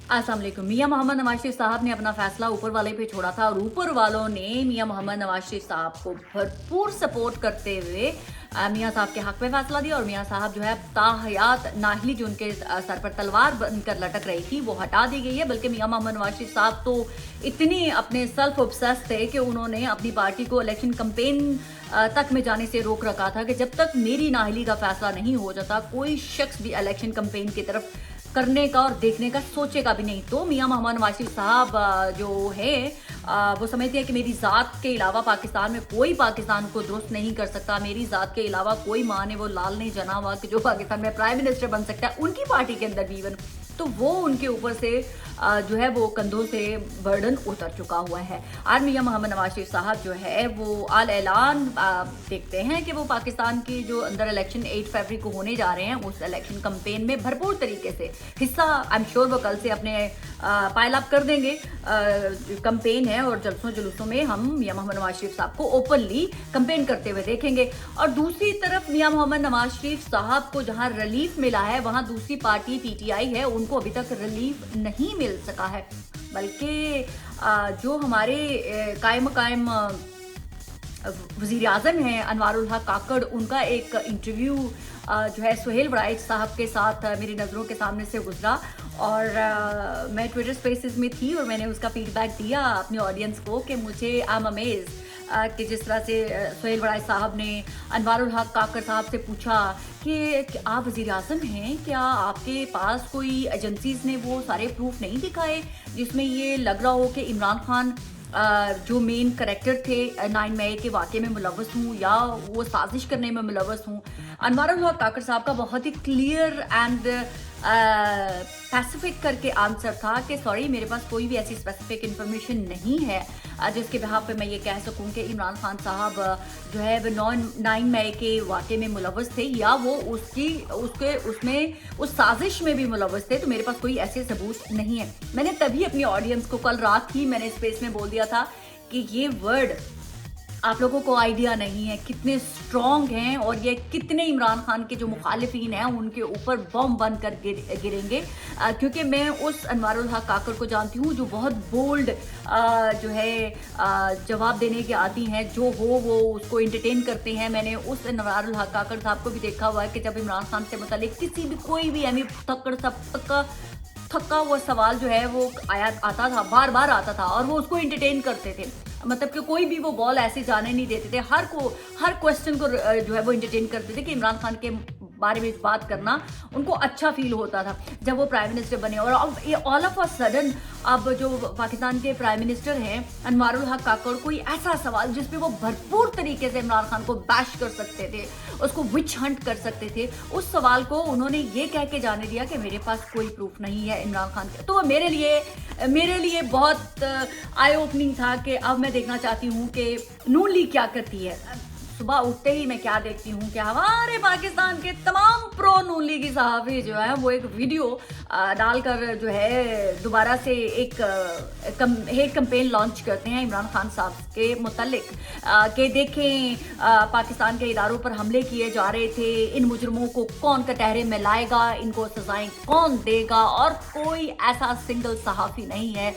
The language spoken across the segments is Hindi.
अस्सलाम वालेकुम। मियां मोहम्मद नवाज शरीफ साहब ने अपना फैसला ऊपर वाले पे छोड़ा था और ऊपर वालों ने मियां मोहम्मद नवाज शरीफ साहब को भरपूर सपोर्ट करते हुए मियां साहब के हक में फैसला दिया और मियां साहब जो है ताहयात नाहली जो उनके सर पर तलवार बनकर लटक रही थी वो हटा दी गई है। बल्कि मियां मोहम्मद नवाज शरीफ साहब तो इतनी अपने सेल्फ ऑब्सेस थे कि उन्होंने अपनी पार्टी को इलेक्शन कैंपेन तक में जाने से रोक रखा था कि जब तक मेरी नाहली का फैसला नहीं हो जाता कोई शख्स भी इलेक्शन कैंपेन की तरफ करने का और देखने का सोचेगा भी नहीं। तो मियां मोहम्मद नवाज शरीफ साहब जो है वो समझते हैं कि मेरी ज़ात के अलावा पाकिस्तान में कोई पाकिस्तान को दुरुस्त नहीं कर सकता, मेरी ज़ात के अलावा कोई माँ ने वो लाल नहीं जना हुआ कि जो पाकिस्तान में प्राइम मिनिस्टर बन सकता है उनकी पार्टी के अंदर भी इवन। तो वो उनके ऊपर से जो है वो कंधों से बर्डन उतर चुका हुआ है। आज मियां मोहम्मद नवाज शरीफ साहब जो है वो आल ऐलान देखते हैं कि वो पाकिस्तान की जो अंदर इलेक्शन 8 फरवरी को होने जा रहे हैं उस इलेक्शन कैंपेन में भरपूर तरीके से हिस्सा आई एम श्योर वो कल से अपने पाइल अप कर देंगे। कैंपेन है और जलसों जुलूसों में हम मियां मोहम्मद नवाज शरीफ साहब को ओपनली कैंपेन करते हुए देखेंगे। और दूसरी तरफ मियां मोहम्मद नवाज शरीफ साहब को जहां रिलीफ मिला है वहां दूसरी पार्टी पीटीआई है उनको अभी तक रिलीफ नहीं मिल सका है। बल्कि जो हमारे कायम वज़ीर आज़म हैं अनवारुल हक काकड़, उनका एक इंटरव्यू जो है सुहेल वराइच साहब के साथ मेरी नज़रों के सामने से गुजरा और मैं ट्विटर स्पेसेस में थी और मैंने उसका फीडबैक दिया अपनी ऑडियंस को कि मुझे आई एम अमेज कि जिस तरह से सुहेल वराइच साहब ने अनवारुल हक काकड़ साहब से पूछा कि आप वज़ीर आज़म हैं, क्या आपके पास कोई एजेंसीज ने वो सारे प्रूफ नहीं दिखाए जिसमें ये लग रहा हो कि इमरान खान जो मेन करेक्टर थे 9 मई के वाक़े में मुलव्वस हूँ या वो साजिश करने में मुलव्वस हूँ। अनवारुल हक काकड़ साहब का बहुत ही क्लियर एंड स्पेसिफिक करके आंसर था कि सॉरी मेरे पास कोई भी ऐसी स्पेसिफिक इंफॉर्मेशन नहीं है जिसके बिहाफ पे मैं ये कह सकूं कि इमरान खान साहब जो है वो 9 मई के वाक़े में मुलव्वस थे या वो उसमें उस साजिश में भी मुलव्वस थे। तो मेरे पास कोई ऐसे सबूत नहीं है। मैंने तभी अपनी ऑडियंस को कल रात ही मैंने स्पेस में बोल दिया था कि ये वर्ड आप लोगों को आइडिया नहीं है कितने स्ट्रॉन्ग हैं और ये कितने इमरान खान के जो मुखालिफिन हैं उनके ऊपर बम बन कर गिरेंगे। क्योंकि मैं उस अनवारुल हक काकड़ को जानती हूँ जो बहुत बोल्ड जो है जवाब देने के आती हैं, जो हो वो उसको एंटरटेन करते हैं। मैंने उस अनवारुल हक काकड़ साहब को भी देखा हुआ है कि जब इमरान खान से मुतालिक किसी भी कोई भी एमी थक्का हुआ सवाल जो है वो आता था, बार बार आता था और वो उसको एंटरटेन करते थे। मतलब कि कोई भी वो बॉल ऐसे जाने नहीं देते थे, हर क्वेश्चन को जो है वो एंटरटेन करते थे कि इमरान खान के बारे में बात करना उनको अच्छा फील होता था जब वो प्राइम मिनिस्टर बने। और अब ये ऑल ऑफ अ सडन अब जो पाकिस्तान के प्राइम मिनिस्टर हैं अनवारुल हक काकड़ कोई ऐसा सवाल जिसपे वो भरपूर तरीके से इमरान खान को बैश कर सकते थे, उसको विच हंट कर सकते थे, उस सवाल को उन्होंने ये कह के जाने दिया कि मेरे पास कोई प्रूफ नहीं है इमरान खान के। तो मेरे लिए बहुत आई ओपनिंग था कि अब मैं देखना चाहती हूँ कि नून लीग क्या करती है। सुबह उठते ही मैं क्या देखती हूँ कि हमारे पाकिस्तान के तमाम प्रो नून लीगी सहाफ़ी जो है वो एक वीडियो डालकर जो है दोबारा से एक हेट कैंपेन लॉन्च करते हैं इमरान खान साहब के मुतल्लिक कि देखें पाकिस्तान के इदारों पर हमले किए जा रहे थे, इन मुजरमों को कौन कटहरे में लाएगा, इनको सजाएं कौन देगा। और कोई ऐसा सिंगल सहाफ़ी नहीं है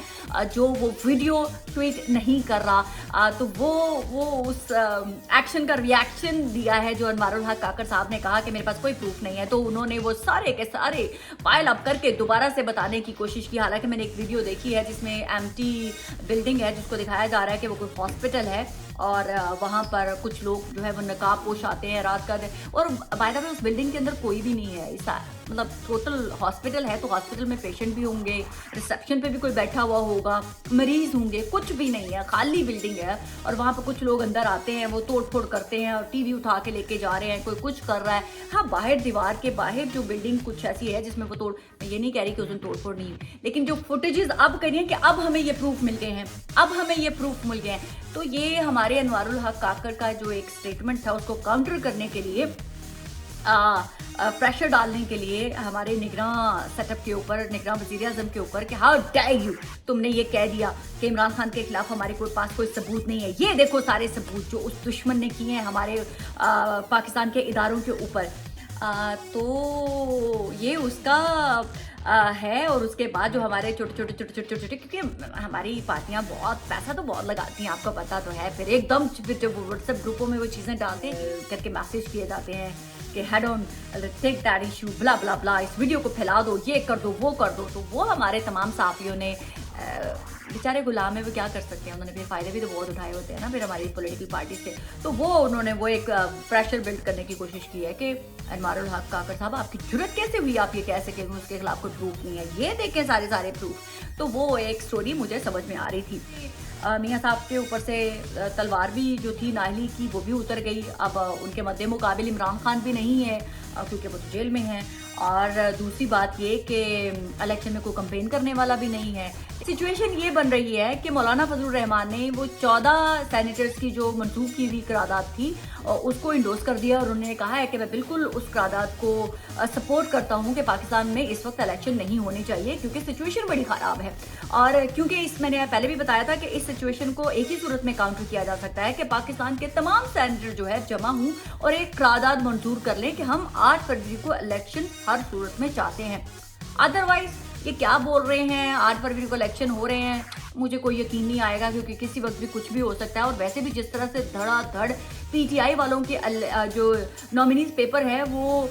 जो वो वीडियो ट्वीट नहीं कर रहा। तो वो उस एक्शन का रिएक्शन दिया है जो अनवारुल हक काकड़ साहब ने कहा कि मेरे पास कोई प्रूफ नहीं है। तो उन्होंने वो सारे के सारे फाइल अप करके दोबारा से बताने की कोशिश की। हालांकि मैंने एक वीडियो देखी है जिसमें एम्प्टी बिल्डिंग है जिसको दिखाया जा रहा है कि वो कोई हॉस्पिटल है और वहाँ पर कुछ लोग जो है वो नकाब पोश आते हैं रात का और बाय द वे उस बिल्डिंग के अंदर कोई भी नहीं है। ऐसा मतलब टोटल हॉस्पिटल है तो हॉस्पिटल में पेशेंट भी होंगे, रिसेप्शन पे भी कोई बैठा हुआ होगा, मरीज होंगे, कुछ भी नहीं है, खाली बिल्डिंग है। और वहाँ पर कुछ लोग अंदर आते हैं, वो तोड़ फोड़ करते हैं और टीवी उठा के लेके जा रहे हैं, कोई कुछ कर रहा है। हाँ, बाहर दीवार के बाहर जो बिल्डिंग कुछ ऐसी है जिसमें वो तोड़, मैं ये नहीं कह रही कि उस दिन तोड़ फोड़ नहीं, लेकिन जो फुटेजेस अब करिए कि अब हमें ये प्रूफ मिल गए हैं, अब हमें ये प्रूफ मिल गए हैं। तो ये हमारे अनवारुल हक काकड़ का जो एक स्टेटमेंट था उसको काउंटर करने के लिए प्रेशर डालने के लिए हमारे निगरान सेटअप के ऊपर, निगरान वज़ीर आज़म के ऊपर कि हाउ डेयर यू, तुमने ये कह दिया कि इमरान खान के खिलाफ हमारे पास कोई सबूत नहीं है। ये देखो सारे सबूत जो उस दुश्मन ने किए हैं हमारे पाकिस्तान के इदारों के ऊपर। तो ये उसका है। और उसके बाद जो हमारे छोटे छोटे क्योंकि हमारी पार्टियां बहुत पैसा तो बहुत लगाती हैं, आपको पता तो है। फिर एकदम फिर जब व्हाट्सएप ग्रुपों में वो चीज़ें डालते हैं करके मैसेज किए जाते हैं कि head on take that issue blah blah blah, इस वीडियो को फैला दो, ये कर दो, वो कर दो। तो वो हमारे तमाम साथियों ने बेचारे गुलाम है, वो क्या कर सकते हैं, उन्होंने फिर फायदे भी तो बहुत उठाए होते हैं ना फिर हमारी पॉलिटिकल पार्टी से। तो वो उन्होंने वो एक प्रेशर बिल्ड करने की कोशिश की है कि अनवारुल हक काकर साहब आपकी जुर्रत कैसे हुई, आप ये कह सकें उसके खिलाफ कोई प्रूफ नहीं है, ये देखें सारे प्रूफ। तो वो एक स्टोरी मुझे समझ में आ रही थी। मियाँ साहब के ऊपर से तलवार भी जो थी नाहली की वो भी उतर गई। अब उनके मद्दे मुकाबिल इमरान खान भी नहीं है क्योंकि वो तो जेल में हैं। और दूसरी बात ये कि इलेक्शन में कोई कंपेन करने वाला भी नहीं है। सिचुएशन ये बन रही है कि मौलाना फजलुर रहमान ने वो 14 सेनेटर्स की जो मंसूब की हुई करारदाद थी उसको इंडोर्स कर दिया और उन्होंने कहा है कि मैं बिल्कुल उस करारदाद को सपोर्ट करता हूं कि पाकिस्तान में इस वक्त इलेक्शन नहीं होनी चाहिए क्योंकि सिचुएशन बड़ी ख़राब है। और क्योंकि मैंने पहले भी बताया था कि इस सिचुएशन को एक ही सूरत में काउंटर किया जा सकता है कि पाकिस्तान के तमाम सेनेटर जो है जमा हों और एक करारदाद मंजूर कर लें कि हम 8 फरवरी को इलेक्शन हर सूरत में चाहते हैं। अदरवाइज ये क्या बोल रहे हैं 8 फरवरी को इलेक्शन हो रहे हैं, मुझे कोई यकीन नहीं आएगा क्योंकि किसी वक्त भी कुछ भी हो सकता है। और वैसे भी जिस तरह से धड़ाधड़ पीटीआई वालों के जो नॉमिनीज पेपर है वो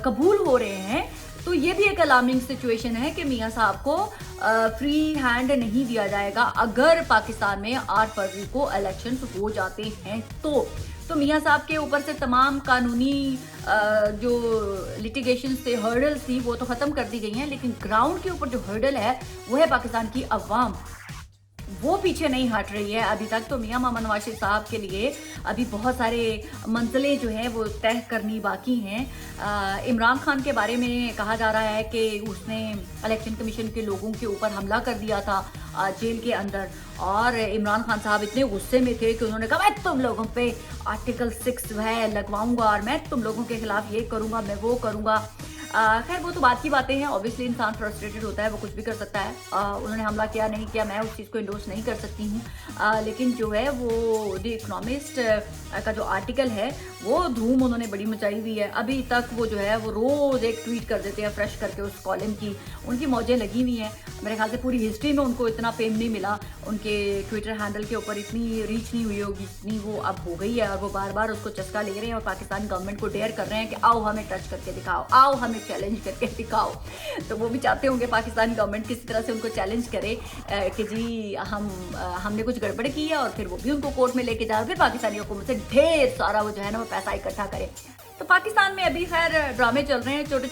कबूल हो रहे हैं, तो ये भी एक अलार्मिंग सिचुएशन है कि मियाँ साहब को फ्री हैंड नहीं दिया जाएगा अगर पाकिस्तान में 8 फरवरी को इलेक्शन हो जाते हैं। तो मियाँ साहब के ऊपर से तमाम कानूनी जो लिटिगेशन से हर्डल्स थी वो तो ख़त्म कर दी गई हैं, लेकिन ग्राउंड के ऊपर जो हर्डल है वो है पाकिस्तान की अवाम, वो पीछे नहीं हट रही है अभी तक। तो मियाँ मोहम्मद नवाज शरीफ साहब के लिए अभी बहुत सारे मंजिलें जो हैं वो तय करनी बाकी हैं। इमरान खान के बारे में कहा जा रहा है कि उसने इलेक्शन कमीशन के लोगों के ऊपर हमला कर दिया था जेल के अंदर, और इमरान खान साहब इतने गुस्से में थे कि उन्होंने कहा मैं तुम लोगों पे आर्टिकल 6 है लगवाऊंगा और मैं तुम लोगों के खिलाफ ये करूंगा, मैं वो करूंगा। खैर वो तो बात की बातें हैं, ऑब्वियसली इंसान फ्रस्ट्रेटेड होता है, वो कुछ भी कर सकता है। उन्होंने हमला किया नहीं किया मैं उस चीज़ को इंडोर्स नहीं कर सकती हूँ, लेकिन जो है वो द इकोनॉमिस्ट का जो आर्टिकल है वो धूम उन्होंने बड़ी मचाई हुई है। अभी तक वो जो है वो रोज़ एक ट्वीट कर देते हैं फ्रेश करके उस कॉलम की, उनकी मौजें लगी हुई हैं। मेरे ख्याल से पूरी हिस्ट्री में उनको इतना फेम नहीं मिला, उनके ट्विटर हैंडल के ऊपर इतनी रीच नहीं हुई होगी जितनी वो अब हो गई है। और वो बार बार उसको चस्का ले रहे हैं और पाकिस्तान गवर्नमेंट को डेयर कर रहे हैं कि आओ हमें टच करके दिखाओ, आओ हमें चैलेंज करके दिखाओ। तो वो भी चाहते होंगे पाकिस्तानी गवर्नमेंट किसी तरह से उनको चैलेंज करे कि जी हमने कुछ गड़बड़ की है, और फिर वो भी उनको कोर्ट में लेके जाए, फिर पाकिस्तानी हुकूमत से ढेर सारा वो जो है ना वो पैसा इकट्ठा करे। तो पाकिस्तान में अभी खैर ड्रामे चल रहे हैं, छोटे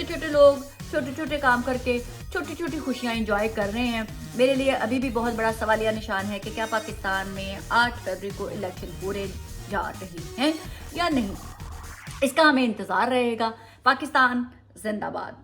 छोटे लोग छोटे छोटे काम करके छोटी छोटी खुशियाँ इंजॉय कर रहे हैं। मेरे लिए अभी भी बहुत बड़ा सवालिया निशान है कि क्या पाकिस्तान में 8 फरवरी को इलेक्शन होने जा रही हैं या नहीं, इसका हमें इंतज़ार रहेगा। पाकिस्तान जिंदाबाद।